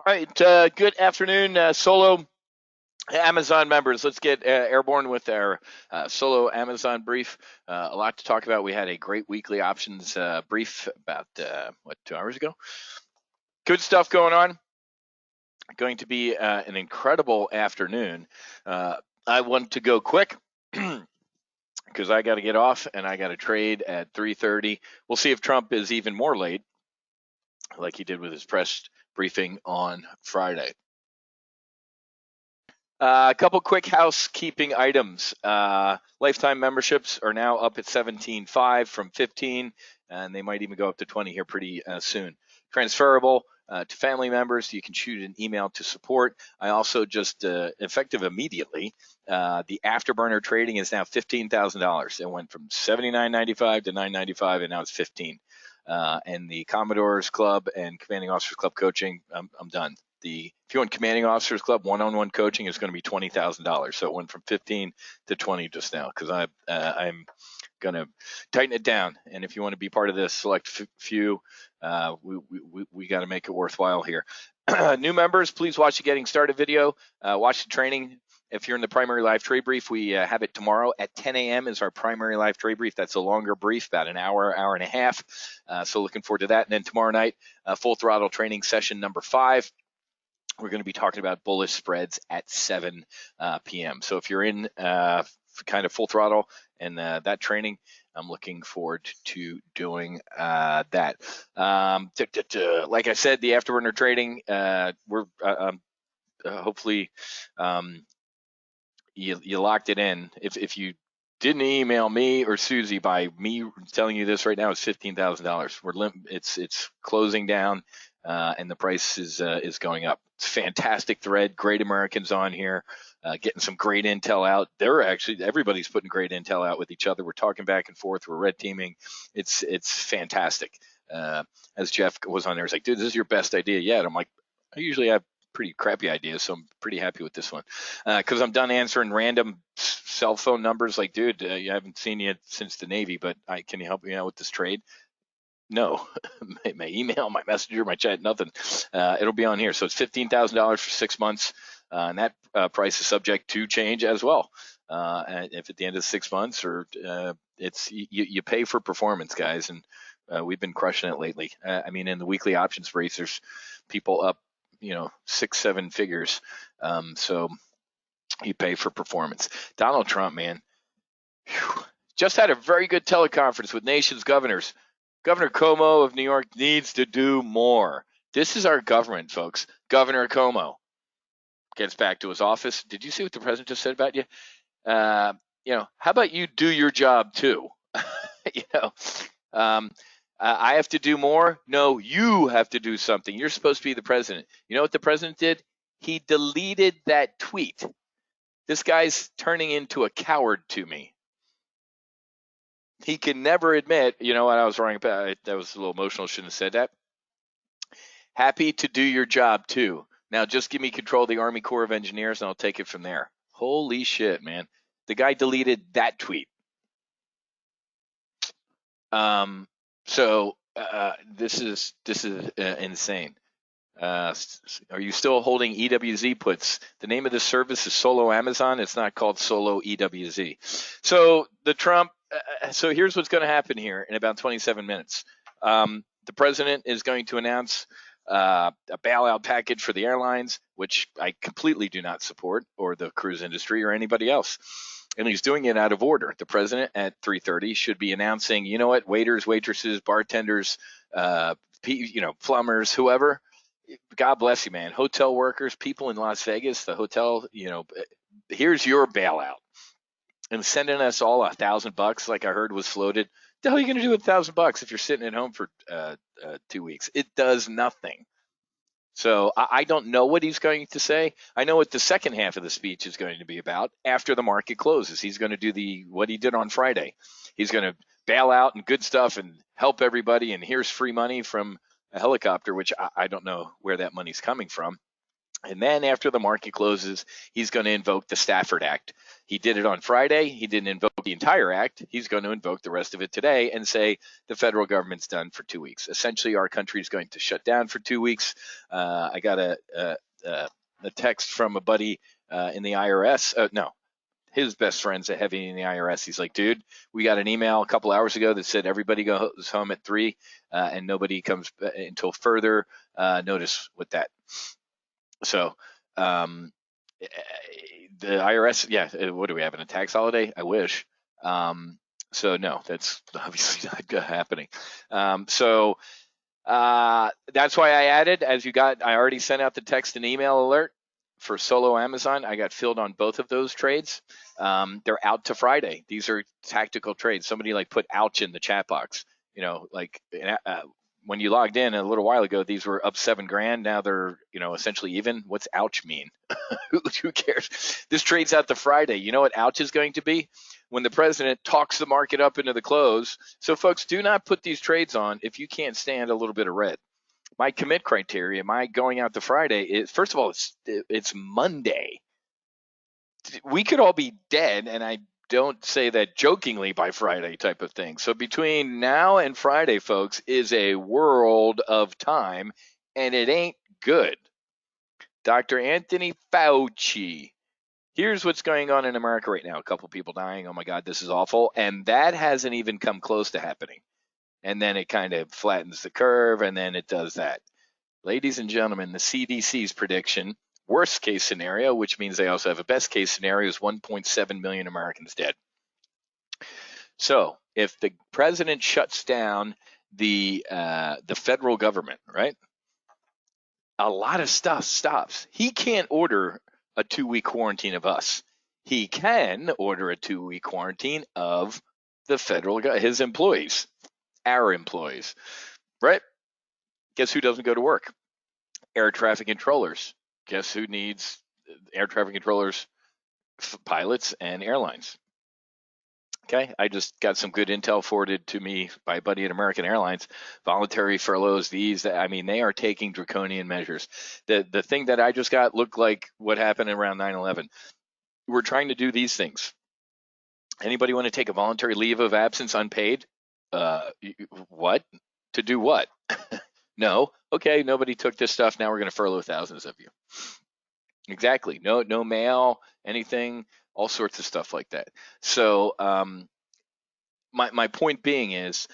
All right, good afternoon, solo Amazon members. Let's get airborne with our solo Amazon brief. A lot to talk about. We had a great weekly options brief about, 2 hours ago? Good stuff going on. Going to be an incredible afternoon. I want to go quick because I got to get off and I got to trade at 3:30. We'll see if Trump is even more late, like he did with his press briefing on Friday. A couple quick housekeeping items. Lifetime memberships are now up at 17.5 from 15, and they might even go up to 20 here pretty soon. Transferable to family members. You can shoot an email to support. I also just, effective immediately, the Afterburner Trading is now $15,000. It went from $79.95 to $9.95, and now it's 15. And the Commodores Club and Commanding Officers Club coaching, I'm done. If you want Commanding Officers Club one-on-one coaching, is going to be $20,000. So it went from 15 to 20 just now because I'm going to tighten it down. And if you want to be part of this select few, we got to make it worthwhile here. New members, please watch the Getting Started video. Watch the training. If you're in the primary live trade brief, we have it tomorrow at 10 a.m. is our primary live trade brief. That's a longer brief, about an hour, hour and a half. So looking forward to that. And then tomorrow night, full throttle training session number 5. We're going to be talking about bullish spreads at 7 p.m. So if you're in kind of full throttle and that training, I'm looking forward to doing that. Like I said, the Afterburner Trading, we're hopefully you locked it in. If you didn't email me or Susie by me telling you this right now, it's $15,000. It's closing down, and the price is going up. It's fantastic thread. Great Americans on here, getting some great intel out. Everybody's putting great intel out with each other. We're talking back and forth. We're red teaming. It's fantastic. As Jeff was on there, he's like, dude, this is your best idea yet. I'm like, I usually have pretty crappy ideas, so I'm pretty happy with this one because I'm done answering random cell phone numbers like, dude, I haven't seen you since the Navy, but can you help me out with this trade? No. My email, my messenger, my chat, nothing. It'll be on here. So it's $15,000 for 6 months, and that price is subject to change as well. And if at the end of 6 months, or you pay for performance, guys, and we've been crushing it lately. I mean, in the weekly options brief, there's people up 6-7 figures. So you pay for performance. Donald Trump, man, just had a very good teleconference with nation's governors. Governor Cuomo of New York needs to do more. This is our government, folks. Governor Cuomo gets back to his office. Did you see what the president just said about you? How about you do your job too? I have to do more. No, you have to do something. You're supposed to be the president. You know what the president did? He deleted that tweet. This guy's turning into a coward to me. He can never admit, what I was wrong about. That was a little emotional. Shouldn't have said that. Happy to do your job too. Now just give me control of the Army Corps of Engineers and I'll take it from there. Holy shit, man. The guy deleted that tweet. So this is insane. Are you still holding EWZ puts? The name of this service is Solo Amazon. It's not called Solo EWZ. So the Trump. So here's what's going to happen here in about 27 minutes. The president is going to announce a bailout package for the airlines, which I completely do not support, or the cruise industry, or anybody else. And he's doing it out of order. The president at 3:30 should be announcing, waiters, waitresses, bartenders, plumbers, whoever. God bless you, man. Hotel workers, people in Las Vegas, the hotel, here's your bailout. And sending us all $1,000, like I heard was floated. The hell are you going to do with $1,000 if you're sitting at home for 2 weeks? It does nothing. So I don't know what he's going to say. I know what the second half of the speech is going to be about after the market closes. He's going to do what he did on Friday. He's going to bail out and good stuff and help everybody. And here's free money from a helicopter, which I don't know where that money's coming from. And then after the market closes, he's going to invoke the Stafford Act. He did it on Friday. He didn't invoke the entire act, he's going to invoke the rest of it today and say the federal government's done for 2 weeks. Essentially, our country is going to shut down for 2 weeks. I got a text from a buddy in the IRS. No, his best friend's a heavy in the IRS. He's like, dude, we got an email a couple hours ago that said everybody goes home at 3 and nobody comes until further notice with that. So the IRS, yeah, what do we have, in a tax holiday? I wish. So no, that's obviously not happening. So that's why I added, as you got, I already sent out the text and email alert for solo Amazon. I got filled on both of those trades. They're out to Friday. These are tactical trades. Somebody like put ouch in the chat box. You know, like when you logged in a little while ago, these were up $7,000. Now they're, you know, essentially even. What's ouch mean? Who cares? This trade's out to Friday. You know what ouch is going to be? When the president talks the market up into the close. So folks, do not put these trades on if you can't stand a little bit of red. My commit criteria, my going out to Friday is, first of all, it's Monday. We could all be dead, and I don't say that jokingly, by Friday type of thing. So between now and Friday, folks, is a world of time, and it ain't good. Dr. Anthony Fauci. Here's what's going on in America right now. A couple people dying. Oh my God, this is awful. And that hasn't even come close to happening. And then it kind of flattens the curve, and then it does that. Ladies and gentlemen, the CDC's prediction, worst case scenario, which means they also have a best case scenario, is 1.7 million Americans dead. So if the president shuts down the federal government, right, a lot of stuff stops. He can't order a 2-week quarantine of us. He can order a 2-week quarantine of the federal, his employees, our employees, right? Guess who doesn't go to work? Air traffic controllers. Guess who needs air traffic controllers? Pilots and airlines. Okay, I just got some good intel forwarded to me by a buddy at American Airlines. Voluntary furloughs, I mean, they are taking draconian measures. The thing that I just got looked like what happened around 9/11. We're trying to do these things. Anybody want to take a voluntary leave of absence unpaid? What? To do what? No. Okay, nobody took this stuff. Now we're going to furlough thousands of you. Exactly. No mail, anything, all sorts of stuff like that. So my point being is,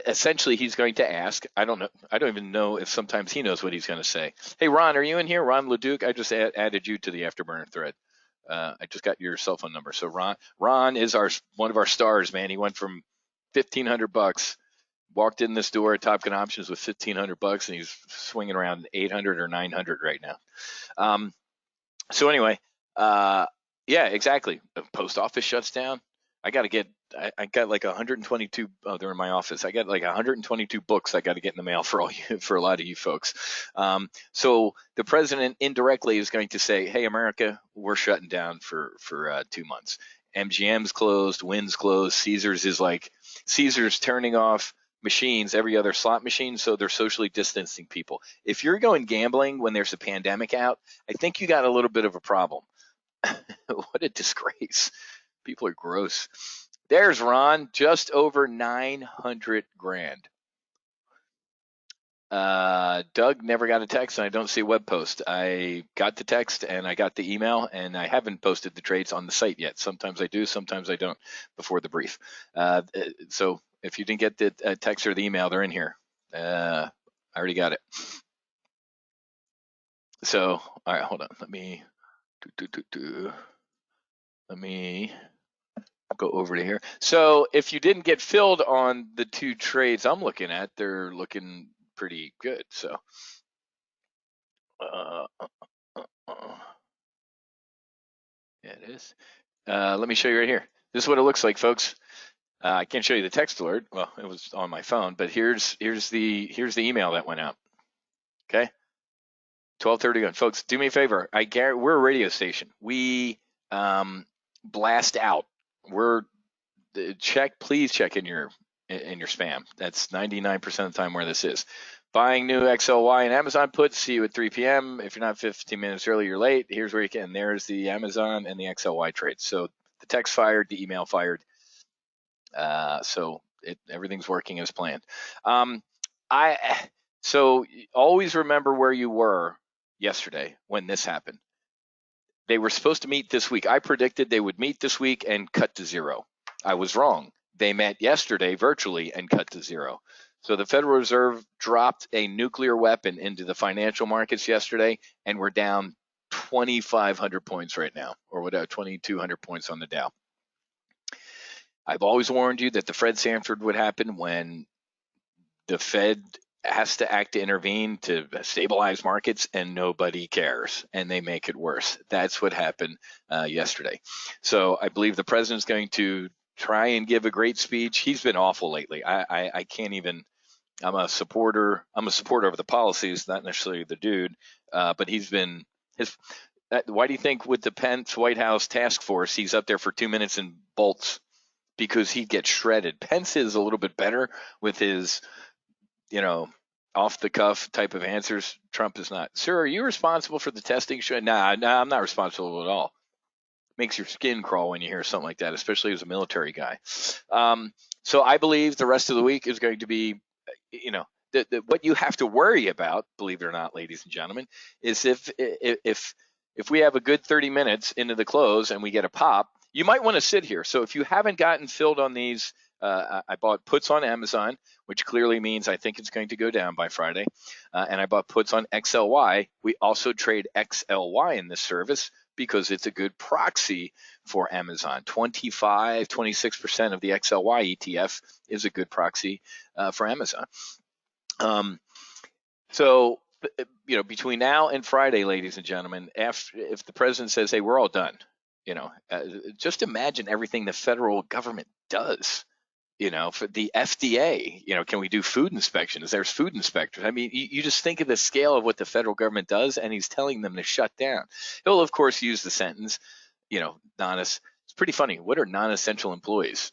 essentially he's going to ask, I don't even know if sometimes he knows what he's going to say. Hey, Ron, are you in here? Ron Leduc, I just added you to the Afterburner thread. I just got your cell phone number. So Ron is one of our stars, man. He went from $1,500, walked in this door at Top Gun Options with $1,500, and he's swinging around 800 or 900 right now. So anyway, yeah, exactly. The post office shuts down. I got like 122. Oh, they're in my office. I got like 122 books I got to get in the mail for a lot of you folks. So the president indirectly is going to say, "Hey, America, we're shutting down for 2 months. MGM's closed, Wynn's closed. Caesar's turning off machines, every other slot machine, so they're socially distancing people. If you're going gambling when there's a pandemic out, I think you got a little bit of a problem." What a disgrace. People are gross. There's Ron, just over 900 grand. Doug never got a text, and I don't see a web post. I got the text and I got the email, and I haven't posted the trades on the site yet. Sometimes I do, sometimes I don't before the brief. So if you didn't get the text or the email, they're in here. I already got it. So, all right, hold on. Let me go over to here. So if you didn't get filled on the 2 trades I'm looking at, they're looking pretty good. So yeah, it is. Let me show you right here. This is what it looks like, folks. I can't show you the text alert. Well, it was on my phone, but here's the email that went out. Okay, 12:31. Folks, do me a favor. We're a radio station. We blast out. Please check in your spam. That's 99% of the time where this is. Buying new XLY and Amazon puts. See you at 3 p.m. If you're not 15 minutes early, you're late. Here's where you can. There's the Amazon and the XLY trades. So the text fired, the email fired. So everything's working as planned. So always remember where you were yesterday when this happened. They were supposed to meet this week. I predicted they would meet this week and cut to zero. I was wrong. They met yesterday virtually and cut to zero. So the Federal Reserve dropped a nuclear weapon into the financial markets yesterday, and we're down 2,500 points right now, or whatever, 2,200 points on the Dow. I've always warned you that the Fred Sanford would happen when the Fed has to act to intervene to stabilize markets, and nobody cares, and they make it worse. That's what happened yesterday. So I believe the president's going to try and give a great speech. He's been awful lately. I can't even. I'm a supporter of the policies, not necessarily the dude, but he's been his. Why do you think with the Pence White House task force, he's up there for 2 minutes and bolts? Because he gets shredded. Pence is a little bit better with his, off the cuff type of answers. Trump is not. Sir, are you responsible for the testing? Nah, I'm not responsible at all. Makes your skin crawl when you hear something like that, especially as a military guy. So I believe the rest of the week is going to be, what you have to worry about, believe it or not, ladies and gentlemen, is if we have a good 30 minutes into the close and we get a pop, you might want to sit here. So if you haven't gotten filled on these, I bought puts on Amazon, which clearly means I think it's going to go down by Friday. And I bought puts on XLY. We also trade XLY in this service because it's a good proxy for Amazon. 26% of the XLY ETF is a good proxy for Amazon. So between now and Friday, ladies and gentlemen, if the president says, hey, we're all done, just imagine everything the federal government does. For the FDA, can we do food inspections? There's food inspectors. I mean, you just think of the scale of what the federal government does, and he's telling them to shut down. He'll, of course, use the sentence, it's pretty funny. What are non-essential employees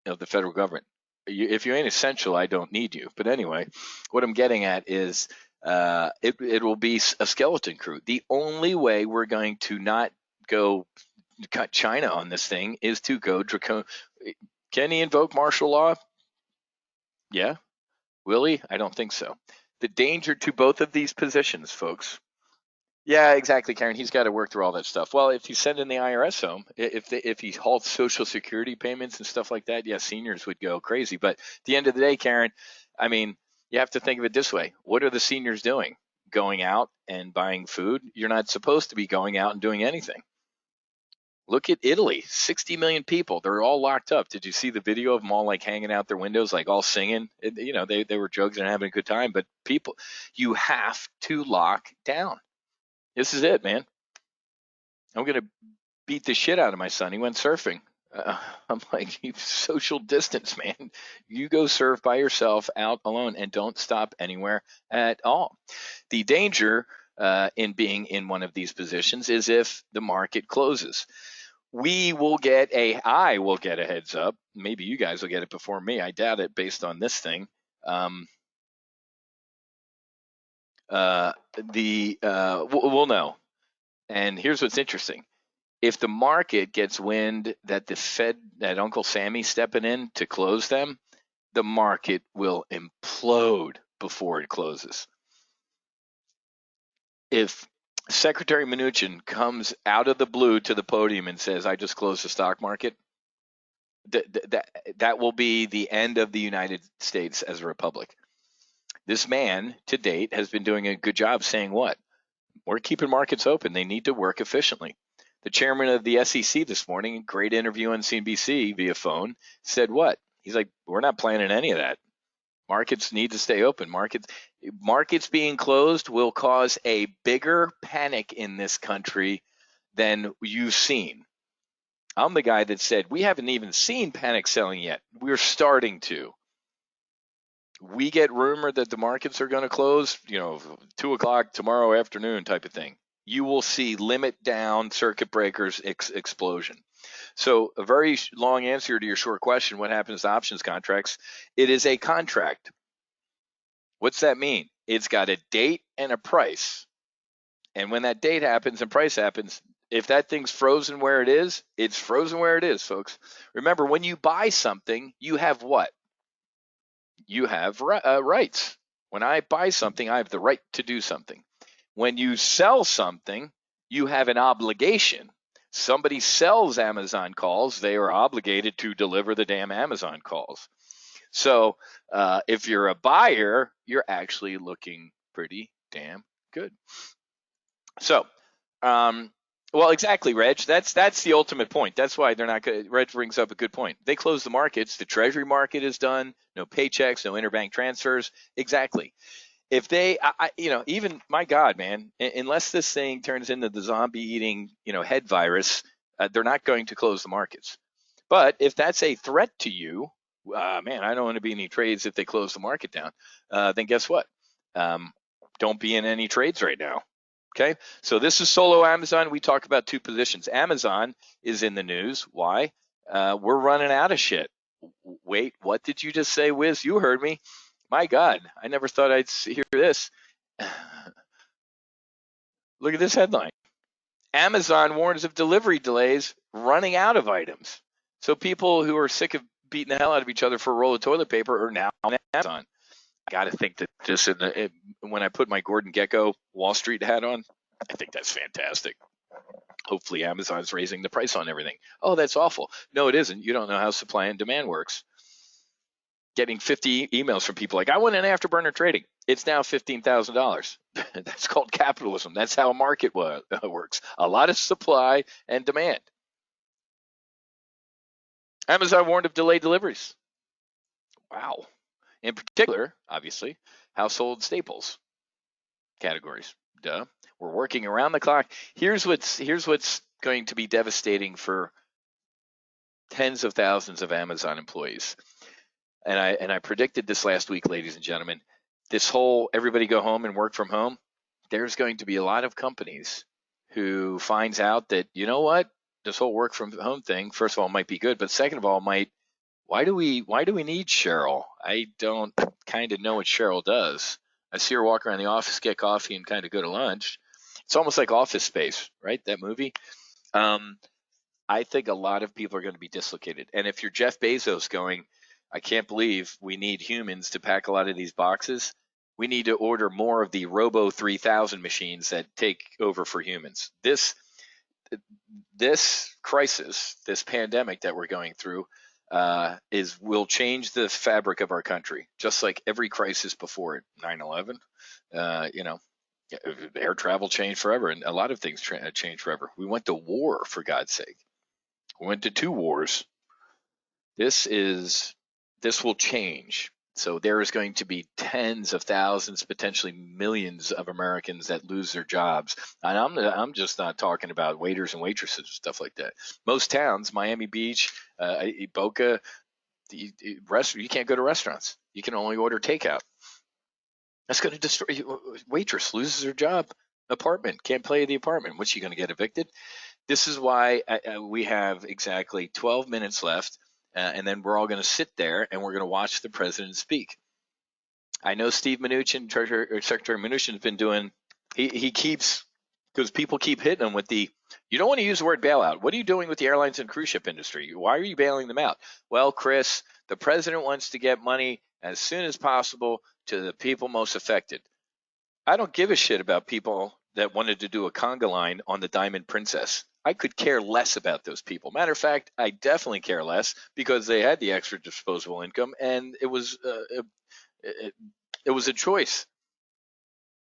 of the federal government? If you ain't essential, I don't need you. But anyway, what I'm getting at is it will be a skeleton crew. The only way we're going to not go cut China on this thing is to go draconian. Can he invoke martial law? Yeah. Will he? I don't think so. The danger to both of these positions, folks. Yeah, exactly, Karen. He's got to work through all that stuff. Well, if you send in the IRS home, if he halts Social Security payments and stuff like that, yeah, seniors would go crazy. But at the end of the day, Karen, I mean, you have to think of it this way. What are the seniors doing? Going out and buying food? You're not supposed to be going out and doing anything. Look at Italy, 60 million people. They're all locked up. Did you see the video of them all like hanging out their windows, like all singing? They were drugs and having a good time. But people, you have to lock down. This is it, man. I'm going to beat the shit out of my son. He went surfing. I'm like, you social distance, man. You go surf by yourself out alone and don't stop anywhere at all. The danger in being in one of these positions is if the market closes. I will get a heads up. Maybe you guys will get it before me. I doubt it based on this thing. We'll know. And here's what's interesting. If the market gets wind that the Fed, that Uncle Sammy's stepping in to close them, the market will implode before it closes. If Secretary Mnuchin comes out of the blue to the podium and says, I just closed the stock market, that will be the end of the United States as a republic. This man, to date, has been doing a good job saying what? We're keeping markets open. They need to work efficiently. The chairman of the SEC this morning, great interview on CNBC via phone, said what? He's like, we're not planning any of that. Markets need to stay open. Markets being closed will cause a bigger panic in this country than you've seen. I'm the guy that said we haven't even seen panic selling yet. We're starting to. We get rumored that the markets are going to close, 2:00 tomorrow afternoon type of thing. You will see limit down circuit breakers explosion. So a very long answer to your short question, what happens to options contracts? It is a contract. What's that mean? It's got a date and a price. And when that date happens and price happens, If that thing's frozen where it is, it's frozen where it is, folks. Remember, when you buy something, you have what? You have rights. When I buy something, I have the right to do something. When you sell something, you have an obligation. Somebody sells Amazon calls, they are obligated to deliver the damn Amazon calls. So if you're a buyer, you're actually looking pretty damn good. So, well, exactly, Reg. That's the ultimate point. That's why they're not good. Reg brings up a good point. They close the markets. The Treasury market is done. No paychecks, no interbank transfers. Exactly. If they, even my God, man, unless this thing turns into the zombie eating, head virus, they're not going to close the markets. But if that's a threat to you, man, I don't want to be in any trades if they close the market down. Then guess what? Don't be in any trades right now. Okay, so this is solo Amazon. We talk about two positions. Amazon is in the news. Why? We're running out of shit. Wait, what did you just say, Wiz? You heard me. My God, I never thought I'd hear this. Look at this headline. Amazon warns of delivery delays, running out of items. So people who are sick of beating the hell out of each other for a roll of toilet paper are now on Amazon. I got to think that just when I put my Gordon Gekko Wall Street hat on, I think that's fantastic. Hopefully Amazon's raising the price on everything. Oh, that's awful. No, it isn't. You don't know how supply and demand works. Getting 50 emails from people like, I want an Afterburner Trading. It's now $15,000. That's called capitalism. That's how a market works. A lot of supply and demand. Amazon warned of delayed deliveries. Wow. In particular, obviously, household staples categories. Duh. We're working around the clock. Here's what's going to be devastating for tens of thousands of Amazon employees. And I predicted this last week, ladies and gentlemen. This whole everybody go home and work from home. There's going to be a lot of companies who finds out that, you know what, this whole work from home thing, first of all, might be good, but second of all, why do we need Cheryl? I don't kind of know what Cheryl does. I see her walk around the office, get coffee, and kind of go to lunch. It's almost like Office Space, right? That movie. I think a lot of people are going to be dislocated. And if you're Jeff Bezos going, I can't believe we need humans to pack a lot of these boxes. We need to order more of the Robo 3000 machines that take over for humans. This crisis, this pandemic that we're going through, will change the fabric of our country, just like every crisis before it. 9/11, air travel changed forever, and a lot of things changed forever. We went to war, for God's sake. We went to 2 wars. This will change. So there is going to be tens of thousands, potentially millions of Americans that lose their jobs. And I'm just not talking about waiters and waitresses and stuff like that. Most towns, Miami Beach, Boca, you can't go to restaurants. You can only order takeout. That's going to destroy you. Waitress loses her job. Apartment, can't play the apartment. What's she going to get evicted? This is why we have exactly 12 minutes left. And then we're all going to sit there and we're going to watch the president speak. I know Steve Mnuchin, Secretary Mnuchin, has been doing. He keeps, because people keep hitting him with the. You don't want to use the word bailout. What are you doing with the airlines and cruise ship industry? Why are you bailing them out? Well, Chris, the president wants to get money as soon as possible to the people most affected. I don't give a shit about people that wanted to do a conga line on the Diamond Princess. I could care less about those people. Matter of fact, I definitely care less because they had the extra disposable income, and it was a choice.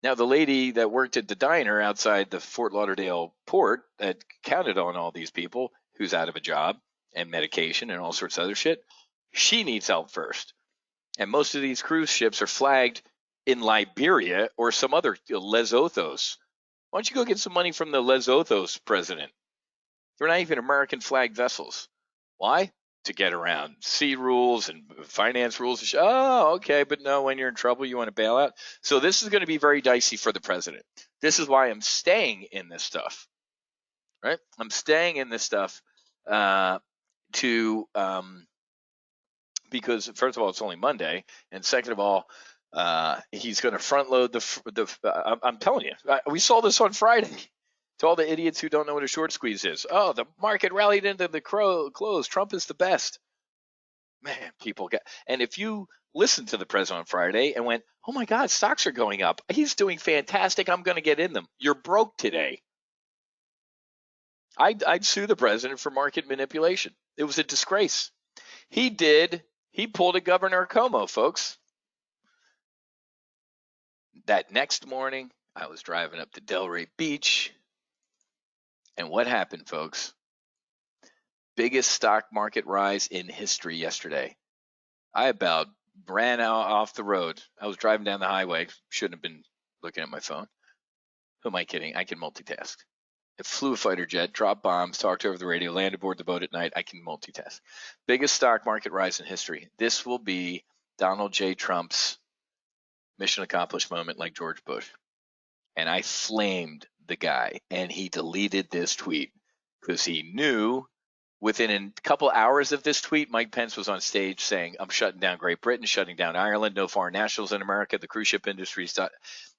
Now, the lady that worked at the diner outside the Fort Lauderdale port that counted on all these people, who's out of a job and medication and all sorts of other shit, she needs help first. And most of these cruise ships are flagged in Liberia or some other Lesotho's. Why don't you go get some money from the Lesotho's president? They're not even American flag vessels. Why? To get around sea rules and finance rules. Oh, okay, but no, when you're in trouble, you want to bail out. So this is going to be very dicey for the president. This is why I'm staying in this stuff, right? I'm staying in this stuff because first of all, it's only Monday, and second of all, he's going to front load the. I'm telling you, we saw this on Friday. To all the idiots who don't know what a short squeeze is. Oh, the market rallied into the close. Trump is the best. Man, people get, and if you listened to the president on Friday and went, oh my God, stocks are going up. He's doing fantastic. I'm going to get in them. You're broke today. I'd sue the president for market manipulation. It was a disgrace. He pulled a Governor Cuomo, folks. That next morning, I was driving up to Delray Beach. And what happened, folks? Biggest stock market rise in history yesterday. I about ran out off the road. I was driving down the highway. Shouldn't have been looking at my phone. Who am I kidding? I can multitask. I flew a fighter jet, dropped bombs, talked over the radio, landed aboard the boat at night. I can multitask. Biggest stock market rise in history. This will be Donald J. Trump's mission accomplished moment like George Bush. And I flamed the guy, and he deleted this tweet because he knew within a couple hours of this tweet, Mike Pence was on stage saying, I'm shutting down Great Britain, shutting down Ireland, no foreign nationals in America, the cruise ship industry's done.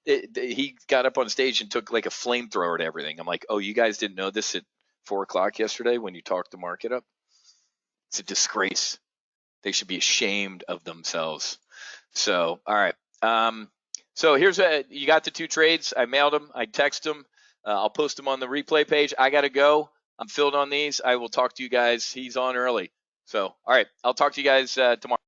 He got up on stage and took like a flamethrower to everything. I'm like, oh, you guys didn't know this at 4 o'clock yesterday when you talked the market up? It's a disgrace. They should be ashamed of themselves. So, all right. So here's you got the 2 trades. I mailed them. I texted them. I'll post them on the replay page. I got to go. I'm filled on these. I will talk to you guys. He's on early. So, all right. I'll talk to you guys tomorrow.